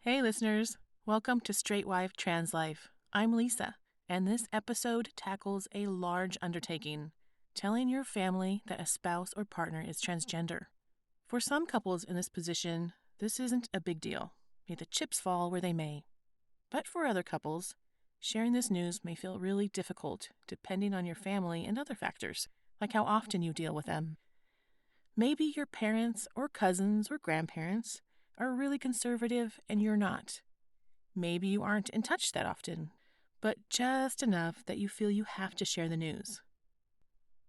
Hey listeners, welcome to Straight Wife Trans Life. I'm Lisa, and this episode tackles a large undertaking, telling your family that a spouse or partner is transgender. For some couples in this position, this isn't a big deal. May the chips fall where they may. But for other couples, sharing this news may feel really difficult depending on your family and other factors, like how often you deal with them. Maybe your parents or cousins or grandparents are really conservative and you're not. Maybe you aren't in touch that often, but just enough that you feel you have to share the news.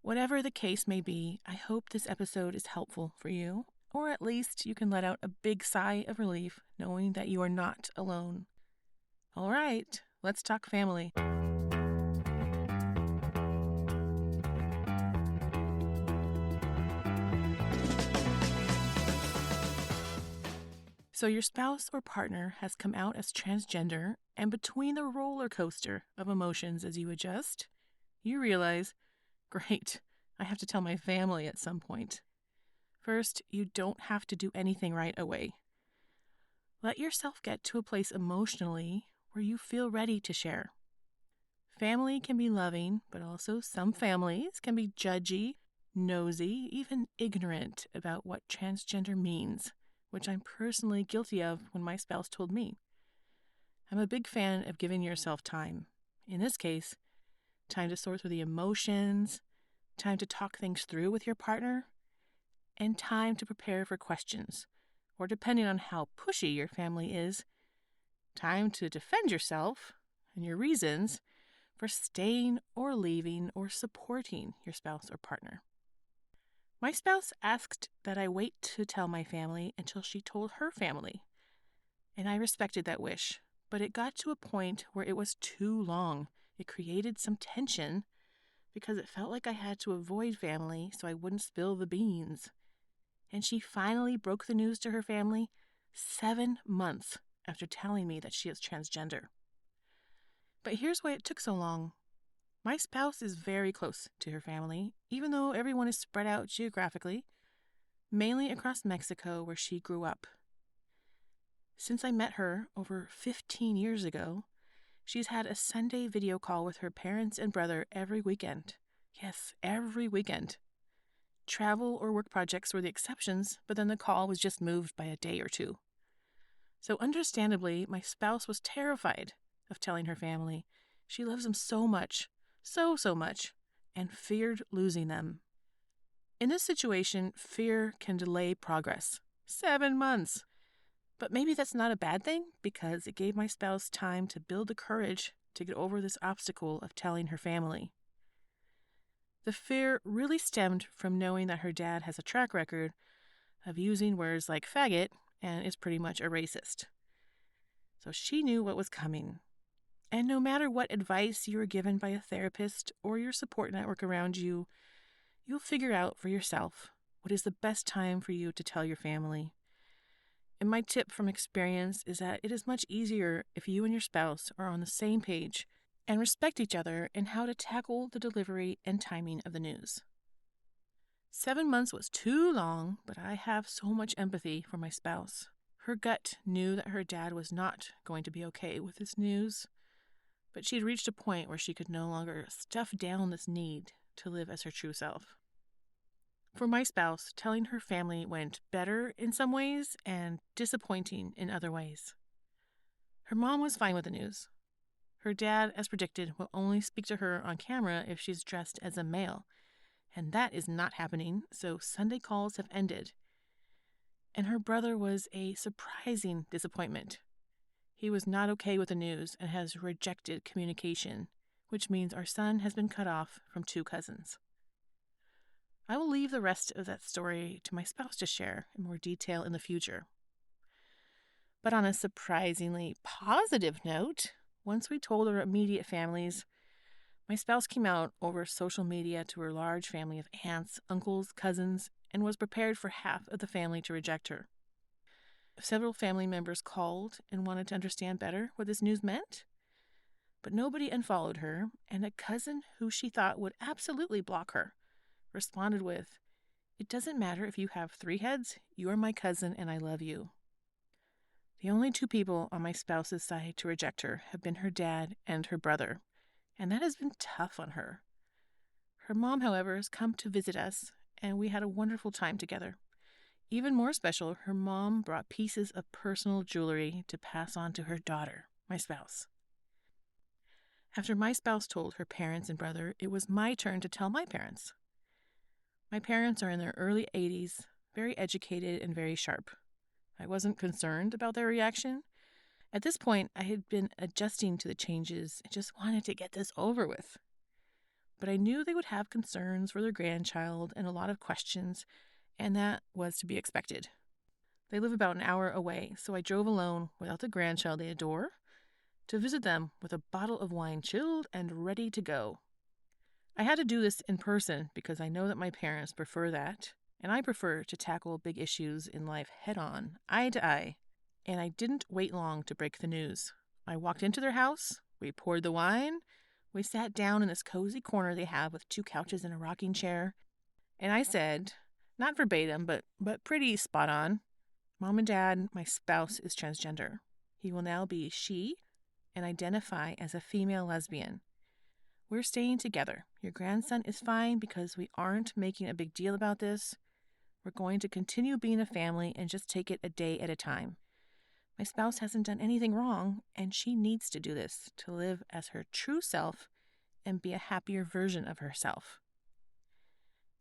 Whatever the case may be, I hope this episode is helpful for you, or at least you can let out a big sigh of relief knowing that you are not alone. All right, let's talk family. So your spouse or partner has come out as transgender, and between the roller coaster of emotions as you adjust, you realize, great, I have to tell my family at some point. First, you don't have to do anything right away. Let yourself get to a place emotionally where you feel ready to share. Family can be loving, but also some families can be judgy, nosy, even ignorant about what transgender means, which I'm personally guilty of when my spouse told me. I'm a big fan of giving yourself time. In this case, time to sort through the emotions, time to talk things through with your partner, and time to prepare for questions, or depending on how pushy your family is, time to defend yourself and your reasons for staying or leaving or supporting your spouse or partner. My spouse asked that I wait to tell my family until she told her family, and I respected that wish, but it got to a point where it was too long. It created some tension because it felt like I had to avoid family so I wouldn't spill the beans. And she finally broke the news to her family 7 months after telling me that she is transgender. But here's why it took so long. My spouse is very close to her family, even though everyone is spread out geographically, mainly across Mexico where she grew up. Since I met her over 15 years ago, she's had a Sunday video call with her parents and brother every weekend. Yes, every weekend. Travel or work projects were the exceptions, but then the call was just moved by a day or two. So understandably, my spouse was terrified of telling her family. She loves them so much, so much, and feared losing them. In this situation, fear can delay progress. 7 months. But maybe that's not a bad thing because it gave my spouse time to build the courage to get over this obstacle of telling her family. The fear really stemmed from knowing that her dad has a track record of using words like faggot and is pretty much a racist. So she knew what was coming. And no matter what advice you were given by a therapist or your support network around you, you'll figure out for yourself what is the best time for you to tell your family. And my tip from experience is that it is much easier if you and your spouse are on the same page and respect each other in how to tackle the delivery and timing of the news. 7 months was too long, but I have so much empathy for my spouse. Her gut knew that her dad was not going to be okay with this news, but she'd reached a point where she could no longer stuff down this need to live as her true self. For my spouse, telling her family went better in some ways and disappointing in other ways. Her mom was fine with the news. Her dad, as predicted, will only speak to her on camera if she's dressed as a male, and that is not happening, so Sunday calls have ended. And her brother was a surprising disappointment. He was not okay with the news and has rejected communication, which means our son has been cut off from 2 cousins. I will leave the rest of that story to my spouse to share in more detail in the future. But on a surprisingly positive note, once we told our immediate families, my spouse came out over social media to her large family of aunts, uncles, cousins, and was prepared for half of the family to reject her. Several family members called and wanted to understand better what this news meant, but nobody unfollowed her, and a cousin who she thought would absolutely block her responded with, "It doesn't matter if you have 3 heads, you are my cousin and I love you." The only two people on my spouse's side to reject her have been her dad and her brother, and that has been tough on her. Her mom, however, has come to visit us, and we had a wonderful time together. Even more special, her mom brought pieces of personal jewelry to pass on to her daughter, my spouse. After my spouse told her parents and brother, it was my turn to tell my parents. My parents are in their early 80s, very educated and very sharp. I wasn't concerned about their reaction. At this point, I had been adjusting to the changes and just wanted to get this over with. But I knew they would have concerns for their grandchild and a lot of questions, and that was to be expected. They live about an hour away, so I drove alone without the grandchild they adore to visit them with a bottle of wine chilled and ready to go. I had to do this in person because I know that my parents prefer that, and I prefer to tackle big issues in life head on, eye to eye. And I didn't wait long to break the news. I walked into their house, we poured the wine, we sat down in this cozy corner they have with 2 couches and a rocking chair, and I said, not verbatim, but pretty spot on, Mom and Dad, my spouse is transgender. He will now be she and identify as a female lesbian. We're staying together. Your grandson is fine because we aren't making a big deal about this. We're going to continue being a family and just take it a day at a time. My spouse hasn't done anything wrong, and she needs to do this to live as her true self and be a happier version of herself.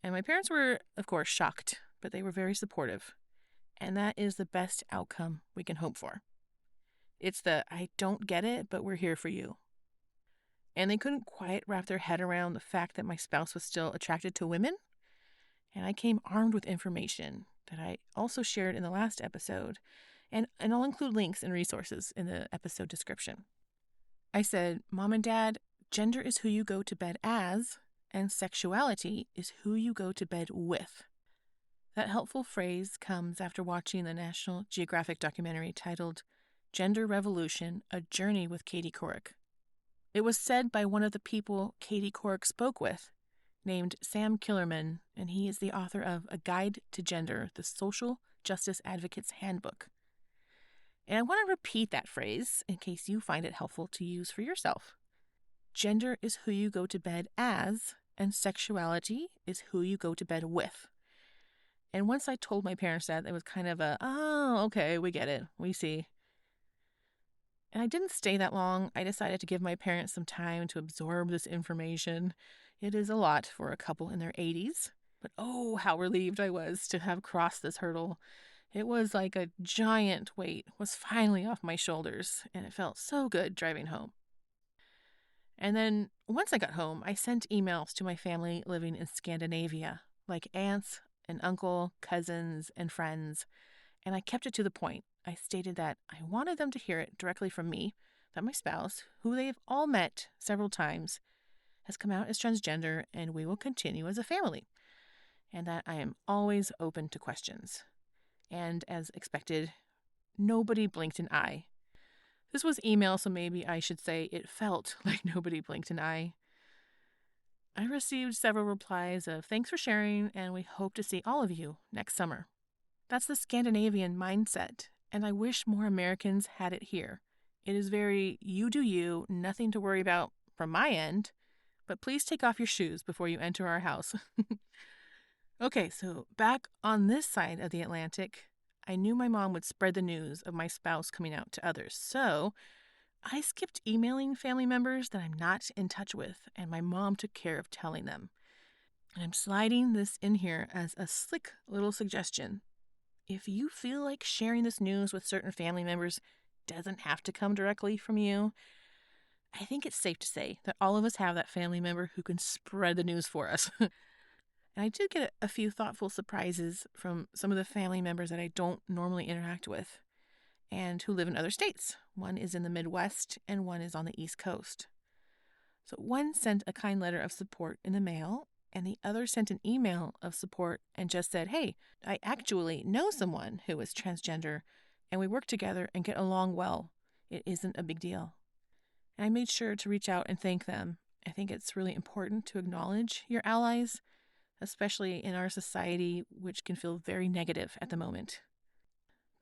And my parents were, of course, shocked, but they were very supportive. And that is the best outcome we can hope for. It's the, I don't get it, but we're here for you. And they couldn't quite wrap their head around the fact that my spouse was still attracted to women. And I came armed with information that I also shared in the last episode, and I'll include links and resources in the episode description. I said, Mom and Dad, gender is who you go to bed as, and sexuality is who you go to bed with. That helpful phrase comes after watching the National Geographic documentary titled Gender Revolution, A Journey with Katie Couric. It was said by one of the people Katie Couric spoke with, named Sam Killerman, and he is the author of A Guide to Gender, the Social Justice Advocate's Handbook. And I want to repeat that phrase in case you find it helpful to use for yourself. Gender is who you go to bed as, and sexuality is who you go to bed with. And once I told my parents that, it was kind of a, oh, okay, we get it, we see. And I didn't stay that long. I decided to give my parents some time to absorb this information. It is a lot for a couple in their 80s, but oh, how relieved I was to have crossed this hurdle. It was like a giant weight was finally off my shoulders, and it felt so good driving home. And then once I got home, I sent emails to my family living in Scandinavia, like aunts and uncle, cousins, and friends, and I kept it to the point. I stated that I wanted them to hear it directly from me, that my spouse, who they've all met several times, has come out as transgender and we will continue as a family, and that I am always open to questions. And as expected, nobody blinked an eye. This was email, so maybe I should say it felt like nobody blinked an eye. I received several replies of thanks for sharing, and we hope to see all of you next summer. That's the Scandinavian mindset, and I wish more Americans had it here. It is very you do you, nothing to worry about from my end, but please take off your shoes before you enter our house. Okay, so back on this side of the Atlantic, I knew my mom would spread the news of my spouse coming out to others, so I skipped emailing family members that I'm not in touch with, and my mom took care of telling them. And I'm sliding this in here as a slick little suggestion. If you feel like sharing this news with certain family members doesn't have to come directly from you, I think it's safe to say that all of us have that family member who can spread the news for us. And I did get a few thoughtful surprises from some of the family members that I don't normally interact with and who live in other states. One is in the Midwest and one is on the East Coast. So one sent a kind letter of support in the mail, and the other sent an email of support and just said, hey, I actually know someone who is transgender, and we work together and get along well. It isn't a big deal. And I made sure to reach out and thank them. I think it's really important to acknowledge your allies, especially in our society, which can feel very negative at the moment.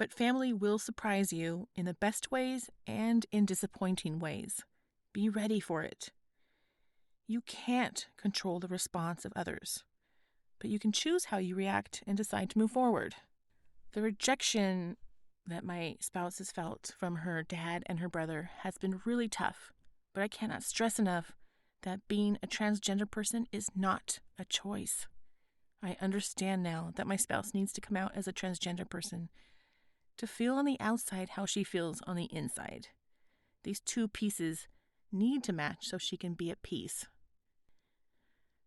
But family will surprise you in the best ways and in disappointing ways. Be ready for it. You can't control the response of others, but you can choose how you react and decide to move forward. The rejection that my spouse has felt from her dad and her brother has been really tough, but I cannot stress enough that being a transgender person is not a choice. I understand now that my spouse needs to come out as a transgender person to feel on the outside how she feels on the inside. These two pieces need to match so she can be at peace.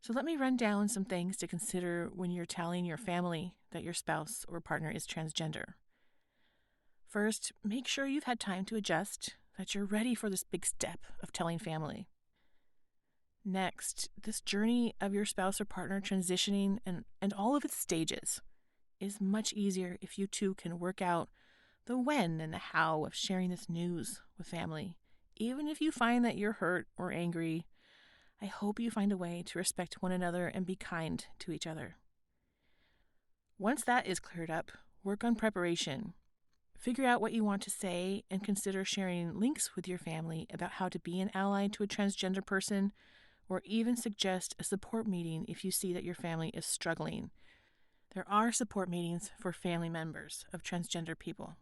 So let me run down some things to consider when you're telling your family that your spouse or partner is transgender. First, make sure you've had time to adjust, that you're ready for this big step of telling family. Next, this journey of your spouse or partner transitioning and all of its stages is much easier if you two can work out the when and the how of sharing this news with family. Even if you find that you're hurt or angry, I hope you find a way to respect one another and be kind to each other. Once that is cleared up, work on preparation. Figure out what you want to say and consider sharing links with your family about how to be an ally to a transgender person, or even suggest a support meeting if you see that your family is struggling. There are support meetings for family members of transgender people.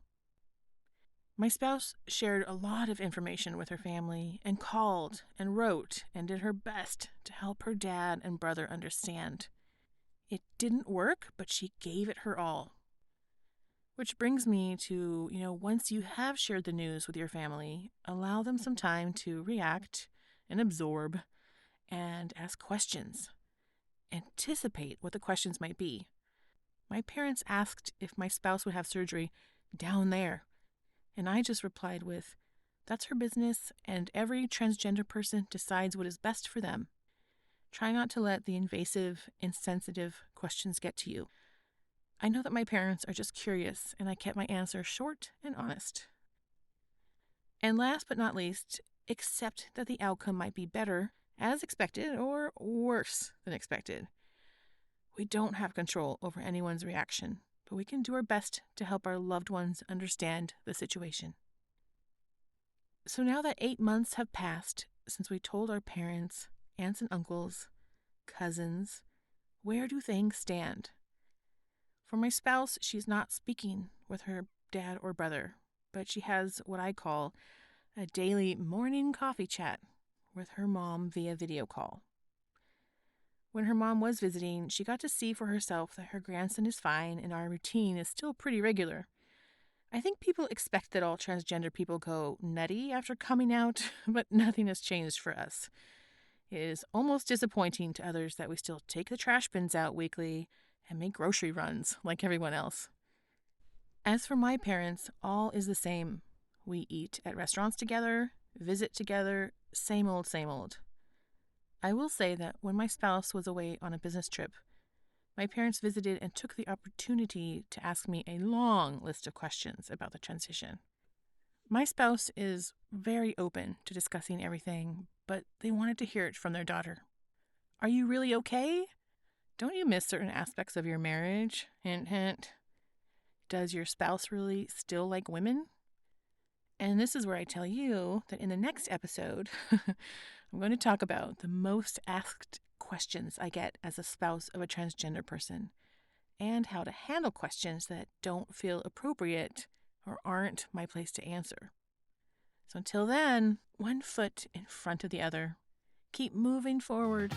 My spouse shared a lot of information with her family and called and wrote and did her best to help her dad and brother understand. It didn't work, but she gave it her all. Which brings me to, once you have shared the news with your family, allow them some time to react and absorb and ask questions. Anticipate what the questions might be. My parents asked if my spouse would have surgery down there, and I just replied with, "That's her business, and every transgender person decides what is best for them." Try not to let the invasive, insensitive questions get to you. I know that my parents are just curious, and I kept my answer short and honest. And last but not least, accept that the outcome might be better as expected or worse than expected. We don't have control over anyone's reaction, but we can do our best to help our loved ones understand the situation. So now that 8 months have passed since we told our parents, aunts and uncles, cousins, where do things stand? For my spouse, she's not speaking with her dad or brother, but she has what I call a daily morning coffee chat with her mom via video call. When her mom was visiting, she got to see for herself that her grandson is fine and our routine is still pretty regular. I think people expect that all transgender people go nutty after coming out, but nothing has changed for us. It is almost disappointing to others that we still take the trash bins out weekly and make grocery runs like everyone else. As for my parents, all is the same. We eat at restaurants together, visit together, same old, same old. I will say that when my spouse was away on a business trip, my parents visited and took the opportunity to ask me a long list of questions about the transition. My spouse is very open to discussing everything, but they wanted to hear it from their daughter. Are you really okay? Don't you miss certain aspects of your marriage? Hint, hint. Does your spouse really still like women? And this is where I tell you that in the next episode, I'm going to talk about the most asked questions I get as a spouse of a transgender person and how to handle questions that don't feel appropriate or aren't my place to answer. So until then, one foot in front of the other. Keep moving forward.